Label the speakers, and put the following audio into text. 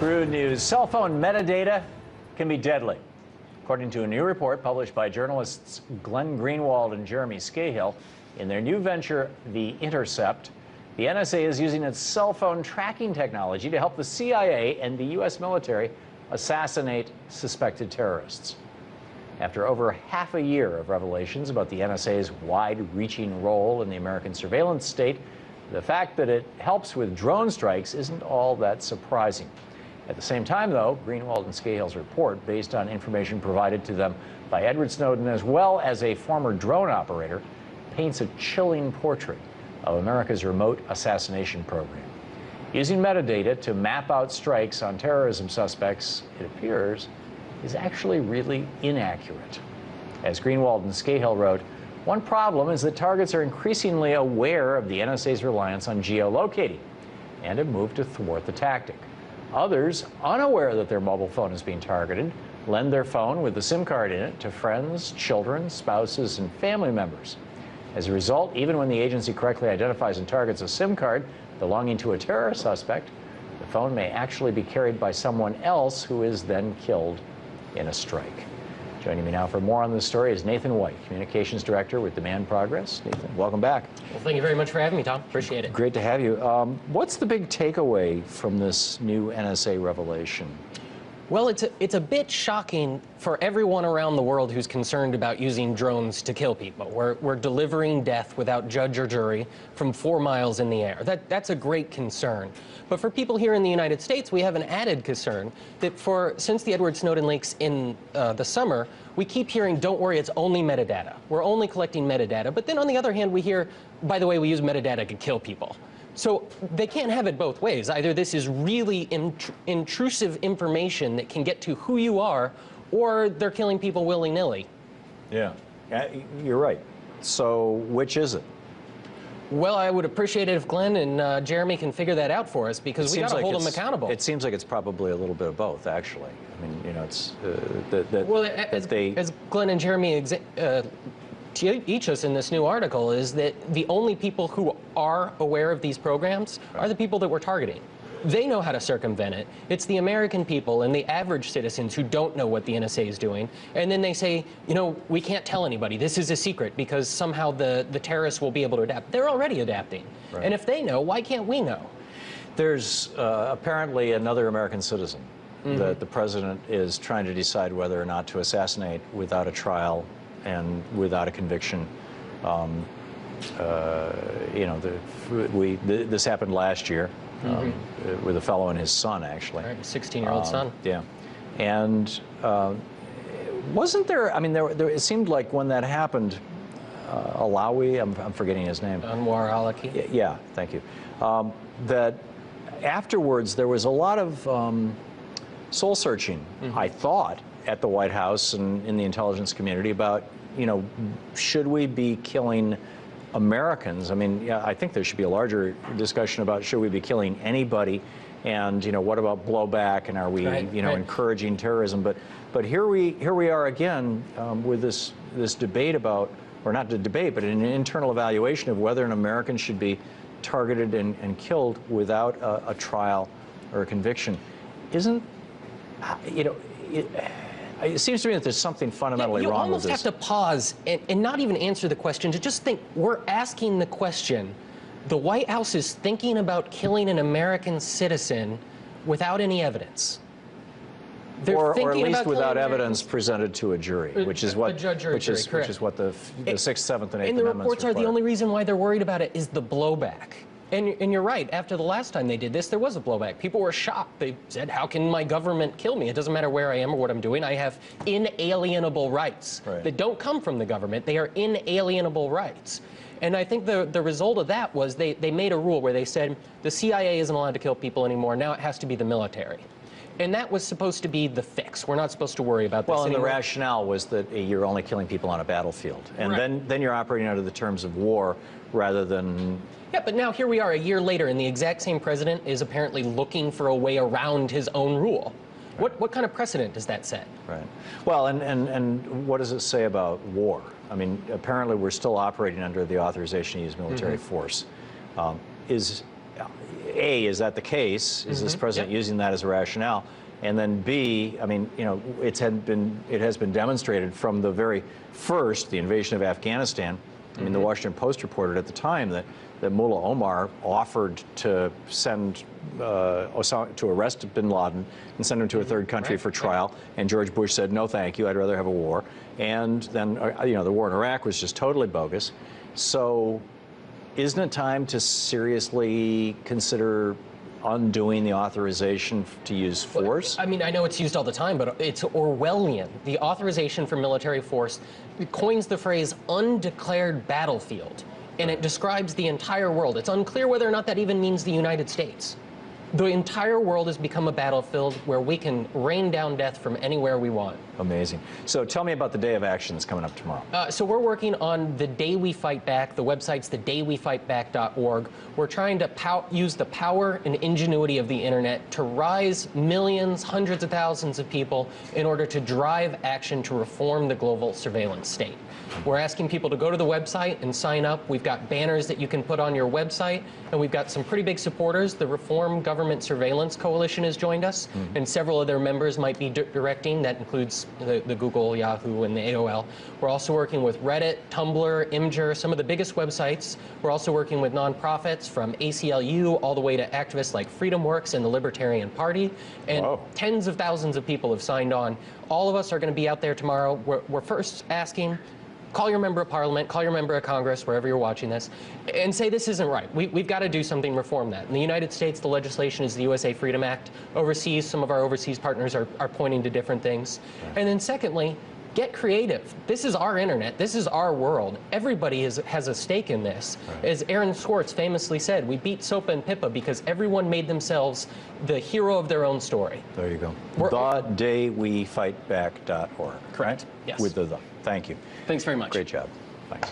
Speaker 1: Crude news. Cell phone metadata can be deadly. According to a new report published by journalists Glenn Greenwald and Jeremy Scahill in their new venture, The Intercept, the NSA is using its cell phone tracking technology to help the CIA and the U.S. military assassinate suspected terrorists. After over half a year of revelations about the NSA's wide-reaching role in the American surveillance state, the fact that it helps with drone strikes isn't all that surprising. At the same time, though, Greenwald and Scahill's report, based on information provided to them by Edward Snowden as well as a former drone operator, paints a chilling portrait of America's remote assassination program. Using metadata to map out strikes on terrorism suspects, it appears, is actually really inaccurate. As Greenwald and Scahill wrote, one problem is that targets are increasingly aware of the NSA's reliance on geolocating and have moved to thwart the tactic. Others, unaware that their mobile phone is being targeted, lend their phone with the SIM card in it to friends, children, spouses, and family members. As a result, even when the agency correctly identifies and targets a SIM card belonging to a terror suspect, the phone may actually be carried by someone else who is then killed in a strike. Joining me now for more on this story is Nathan White, Communications Director with Demand Progress. Nathan, welcome back.
Speaker 2: Well, thank you very much for having me, Tom. Appreciate it.
Speaker 1: Great to have you. What's the big takeaway from this new NSA revelation?
Speaker 2: Well, it's a bit shocking for everyone around the world who's concerned about using drones to kill people. We're delivering death without judge or jury from 4 miles in the air. That's a great concern. But for people here in the United States, we have an added concern that since the Edward Snowden leaks in the summer, we keep hearing, don't worry, it's only metadata. We're only collecting metadata. But then on the other hand, we hear, by the way, we use metadata to kill people. So they can't have it both ways. Either this is really intrusive information that can get to who you are, or they're killing people willy-nilly.
Speaker 1: Yeah, you're right. So which is it?
Speaker 2: Well, I would appreciate it if Glenn and Jeremy can figure that out for us, because we got to hold them accountable.
Speaker 1: It seems like it's probably a little bit of both, actually. I mean, you know, it's
Speaker 2: as Glenn and Jeremy teach us in this new article, is that the only people who are aware of these programs are the people that we're targeting. They know how to circumvent it. It's the American people and the average citizens who don't know what the NSA is doing. And then they say, you know, we can't tell anybody. This is a secret because somehow the terrorists will be able to adapt. They're already adapting. Right. And if they know, why can't we know?
Speaker 1: There's apparently another American citizen that the president is trying to decide whether or not to assassinate without a trial and without a conviction. You know, this happened last year. With a fellow and his son, actually.
Speaker 2: Right, a 16-year-old son.
Speaker 1: Yeah. And wasn't there, I mean, it seemed like when that happened, Alawi, I'm forgetting his name.
Speaker 2: Anwar Alaki.
Speaker 1: Yeah, thank you. That afterwards there was a lot of soul searching, I thought, at the White House and in the intelligence community about, you know, should we be killing Americans? I mean, yeah, I think there should be a larger discussion about should we be killing anybody, and you know, what about blowback, and are we, you know, encouraging terrorism? But here we are again with this debate about, or not the debate, but an internal evaluation of whether an American should be targeted and killed without a trial or a conviction. Isn't, you know, it seems to me that there's something fundamentally wrong with this.
Speaker 2: You almost have to pause and not even answer the question, to just think, we're asking the question. The White House is thinking about killing an American citizen without any evidence.
Speaker 1: Or at least without evidence presented to a jury, which is what the 6th, 7th, and 8th Amendments
Speaker 2: And the reports
Speaker 1: require.
Speaker 2: are the only reason why they're worried about it is the blowback. And you're right, after the last time they did this, there was a blowback. People were shocked. They said, how can my government kill me? It doesn't matter where I am or what I'm doing. I have inalienable rights that don't come from the government. They are inalienable rights. And I think the result of that was they made a rule where they said the CIA isn't allowed to kill people anymore. Now it has to be the military. And that was supposed to be the fix. We're not supposed to worry about this anymore.
Speaker 1: Well, and the rationale was that you're only killing people on a battlefield. And then you're operating under the terms of war rather than...
Speaker 2: Yeah, but now here we are a year later, and the exact same president is apparently looking for a way around his own rule. What kind of precedent does that set?
Speaker 1: Right. Well, and what does it say about war? I mean, apparently we're still operating under the authorization to use military force. A, is that the case? Is this president using that as a rationale? And then B, I mean, you know, it has been demonstrated from the very first, the invasion of Afghanistan. I mean, the Washington Post reported at the time that Mullah Omar offered to send to arrest bin Laden and send him to a third country for trial, and George Bush said, no, thank you, I'd rather have a war. And then, you know, the war in Iraq was just totally bogus. So isn't it time to seriously consider undoing the authorization to use force?
Speaker 2: I mean, I know it's used all the time, but it's Orwellian. The authorization for military force coins the phrase undeclared battlefield, and it describes the entire world. It's unclear whether or not that even means the United States. The entire world has become a battlefield where we can rain down death from anywhere we want.
Speaker 1: Amazing. So tell me about the day of action that's coming up tomorrow.
Speaker 2: So we're working on the Day We Fight Back. The website's thedaywefightback.org. We're trying to use the power and ingenuity of the internet to rise millions, hundreds of thousands of people in order to drive action to reform the global surveillance state. We're asking people to go to the website and sign up. We've got banners that you can put on your website, and we've got some pretty big supporters. The Reform Government Surveillance Coalition has joined us, and several of their members might be directing. That includes the Google, Yahoo, and the AOL. We're also working with Reddit, Tumblr, Imgur, some of the biggest websites. We're also working with nonprofits from ACLU all the way to activists like FreedomWorks and the Libertarian Party. And tens of thousands of people have signed on. All of us are going to be out there tomorrow. We're first asking, call your member of parliament, call your member of Congress, wherever you're watching this, and say this isn't right. We've got to do something to reform that. In the United States, the legislation is the USA Freedom Act. Overseas, some of our overseas partners are pointing to different things. And then secondly, get creative. This is our internet. This is our world. Everybody has a stake in this. As Aaron Swartz famously said, we beat Sopa and Pippa because everyone made themselves the hero of their own story.
Speaker 1: There you go. Thedaywefightback.org.
Speaker 2: Correct. Yes.
Speaker 1: With the. Thank you.
Speaker 2: Thanks very much.
Speaker 1: Great job. Thanks.